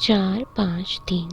4, 5, 3,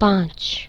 5।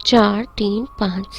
4, 3, 5,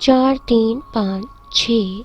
4, 3, 5, 6।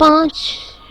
5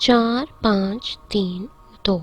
4, 5, 3, 2।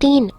3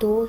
2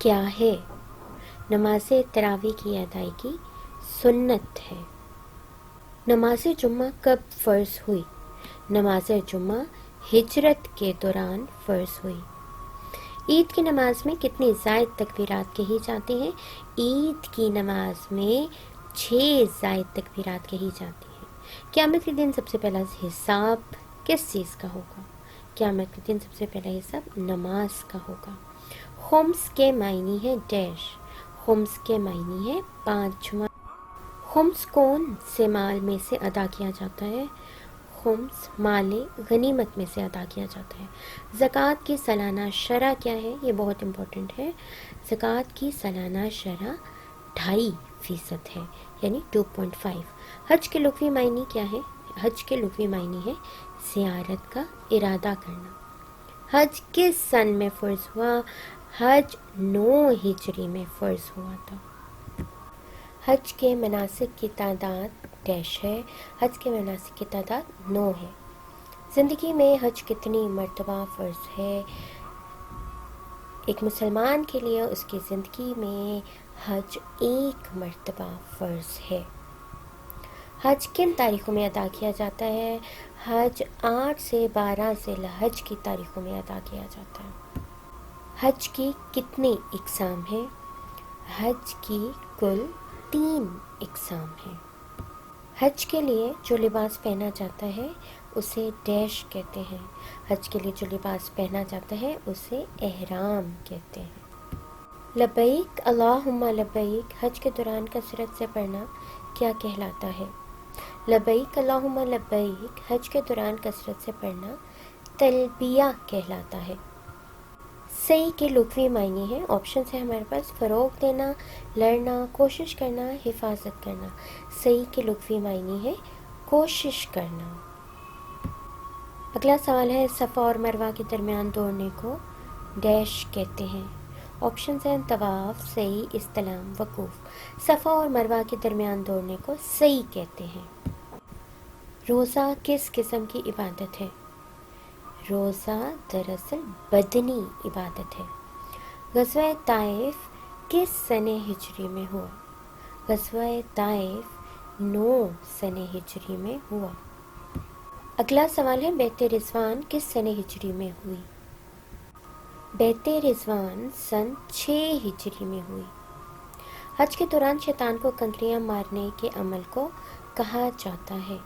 کیا ہے؟ نماز تراویح کی ادائیگی سنت ہے۔ نماز جمعہ کب فرض ہوئی؟ نماز جمعہ ہجرت کے دوران فرض ہوئی۔ عید کی نماز میں کتنی زائد تکبیرات کہی جاتی ہیں؟ عید کی نماز میں 6 زائد تکبیرات کہی جاتی ہیں۔ قیامت کے دن سب سے پہلا حساب کس چیز کا ہوگا؟ قیامت کے دن سب سے پہلا حساب نماز کا ہوگا۔ خمس کے معنی ہے ڈیش، خمس کے معنی ہے 5واں۔ خمس کون سے مال میں سے ادا کیا جاتا ہے؟ خمس مال غنیمت میں سے ادا کیا جاتا ہے۔ زکوٰۃ کی سالانہ شرح کیا ہے؟ یہ بہت امپورٹنٹ ہے۔ زکوٰۃ کی سالانہ شرح 2.5% ہے، یعنی 2.5۔ حج کے لغوی معنی کیا ہے؟ حج کے لغوی معنی ہے زیارت کا ارادہ کرنا۔ حج کس سن میں فرض ہوا؟ حج 9 ہجری میں فرض ہوا تھا۔ حج کے مناسک کی تعداد ڈیش ہے، حج کے مناسک کی تعداد 9 ہے۔ زندگی میں حج کتنی مرتبہ فرض ہے؟ ایک مسلمان کے لیے اس کی زندگی میں حج 1 مرتبہ فرض ہے۔ حج کن تاریخوں میں ادا کیا جاتا ہے؟ حج 8 سے 12 ذی الحج کی تاریخوں میں ادا کیا جاتا ہے۔ حج کی کتنی اقسام ہیں؟ حج کی کل 3 اقسام ہیں۔ حج کے لیے جو لباس پہنا جاتا ہے اسے ڈیش کہتے ہیں۔ حج کے لیے جو لباس پہنا جاتا ہے اسے احرام کہتے ہیں۔ لبیک اللہم لبیک حج کے دوران کثرت سے پڑھنا کیا کہلاتا ہے؟ لبیک اللہم لبیک حج کے دوران کثرت سے پڑھنا تلبیہ کہلاتا ہے۔ سعی کے لغوی معنی ہے، آپشن ہے ہمارے پاس، فروغ دینا، لڑنا، کوشش کرنا، حفاظت کرنا۔ سعی کے لغوی معنی ہے کوشش کرنا۔ اگلا سوال ہے، صفا اور مروہ کے درمیان دوڑنے کو ڈیش کہتے ہیں؟ آپشنز ہیں طواف، سعی، استلام، وقوف۔ صفا اور مروہ کے درمیان دوڑنے کو سعی کہتے ہیں۔ روزہ کس قسم کی عبادت ہے؟ روزہ دراصل بدنی عبادت ہے۔ غزوہ طائف کس سنہ ہجری میں ہوا؟ غزوہ طائف 9 سنہ ہجری میں ہوا۔ اگلا سوال ہے، بیعت رضوان کس سنہ ہجری میں ہوئی؟ بیعت رضوان سن 6 ہجری میں ہوئی۔ حج کے دوران شیطان کو کنکریاں مارنے کے عمل کو کہا جاتا ہے؟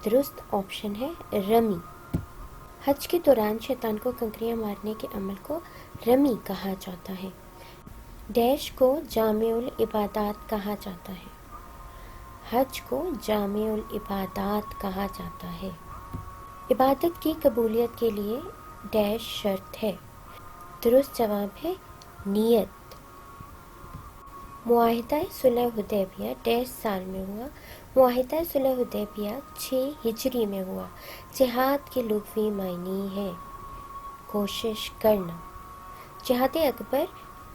درست آپشن ہے رمی۔ حج کے دوران شیطان کو کنکریاں مارنے کے عمل کو رمی کہا جاتا ہے۔ ڈیش کو جامع العبادات کہا جاتا ہے؟ حج کو جامع العبادات کہا جاتا ہے۔ عبادت کی قبولیت کے لیے ڈیش شرط ہے؟ درست جواب ہے نیت۔ معاہدہ صلح حدیبیہ ڈیش سال میں ہوا؟ معاہدہ صلح حدیبیہ 6 ہجری میں ہوا۔ جہاد کے لغوی معنی ہے کوشش کرنا۔ جہاد اکبر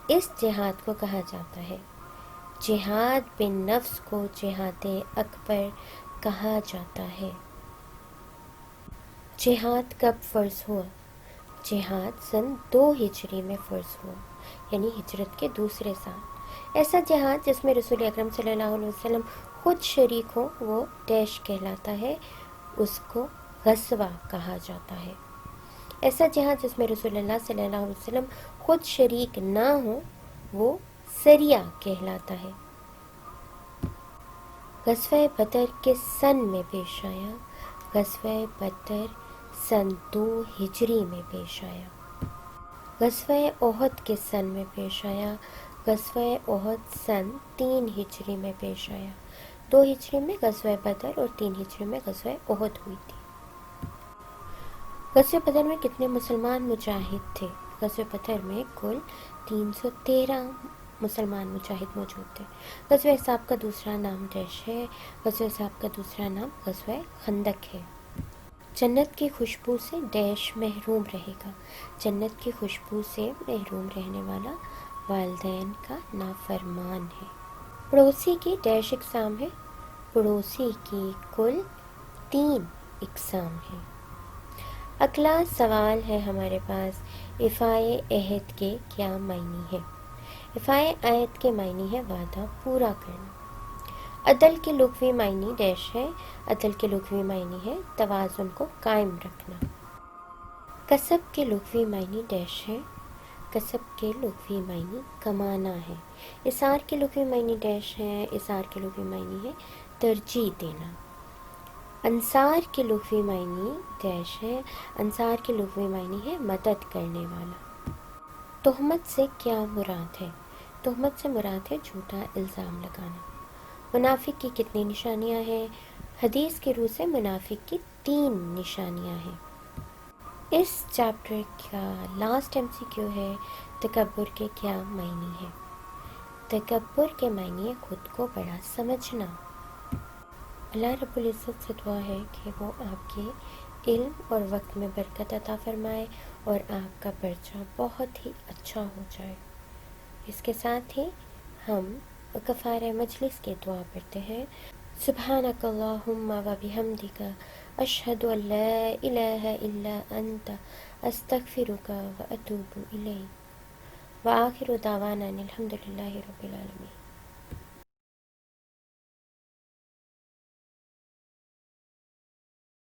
اس جہاد کو کہا جاتا ہے؟ جہاد بن نفس کو جہاد اکبر کہا جاتا ہے۔ جہاد کب فرض ہوا؟ جہاد سن 2 ہجری میں فرض ہوا، یعنی ہجرت کے دوسرے سال۔ ایسا جہاد جس میں رسول اکرم صلی اللہ علیہ وسلم خود شریک ہو وہ ڈیش کہلاتا ہے، اس کو غزوہ کہا جاتا ہے۔ ایسا جہاد جس میں رسول اللہ صلی اللہ علیہ وسلم خود شریک نہ ہو وہ سریہ کہلاتا ہے۔ غزوہ بدر کس سن میں پیش آیا؟ غزوہ بدر سن 2 ہجری میں پیش آیا۔ غزوہ احد کس سن میں پیش آیا؟ غزوہ احد سن 3 ہجری میں پیش آیا۔ 2 ہجری میں غزوہ بدر اور 3 ہجری میں غزوہ احد ہوئی تھی۔ غزوہ بدر میں کتنے مسلمان مجاہد تھے؟ غزوہ بدر میں کل 313 مسلمان مجاہد موجود تھے۔ غزوہ احزاب کا دوسرا نام ڈیش ہے؟ غزوہ احزاب کا دوسرا نام غزوہ خندق ہے۔ جنت کی خوشبو سے ڈیش محروم رہے گا؟ جنت کی خوشبو سے محروم رہنے والا والدین کا نافرمان ہے۔ پڑوسی کی ڈیش اقسام ہے؟ پڑوسی کی کل 3 اقسام ہیں۔ اگلا سوال ہے ہمارے پاس، ایفائے عہد کے کیا معنی ہے؟ افائے آیت کے معنی ہے وعدہ پورا کرنا. عدل کے لغوی معنی ڈیش ہے. عدل کے لغوی معنی ہے توازن کو قائم رکھنا. کسب کے لغوی معنی ڈیش ہے. کسب کے لغوی معنی کمانا ہے. اثار کے لغوی معنی ڈیش ہے. اثار کے لغوی معنی ہے ترجیح دینا. انصار کے لغوی معنی ڈیش ہے. انصار کے لغوی معنی ہے مدد کرنے والا. تہمت سے کیا مراد ہے؟ تہمت سے مراد ہے جھوٹا الزام لگانا. منافق کی کتنی نشانیاں ہیں؟ حدیث کی روح سے منافق کی 3 نشانیاں ہیں. اس چیپٹر کا لاسٹ MCQ ہے تکبر کے کیا معنی ہے؟ تکبر کے معنی ہے خود کو بڑا سمجھنا. اللہ رب العزت سے دعا ہے کہ وہ آپ کے علم اور وقت میں برکت عطا فرمائے اور آپ کا پرچہ بہت ہی اچھا ہو جائے. اس کے ساتھ ہی ہم کفارہ مجلس کے دعا پڑھتے ہیں. سبحانک اللہم و بحمدک اشہد ان لا الہ الا انت استغفرک و اتوب الیک. وآخر دعوانا الحمد للہ رب العالمین.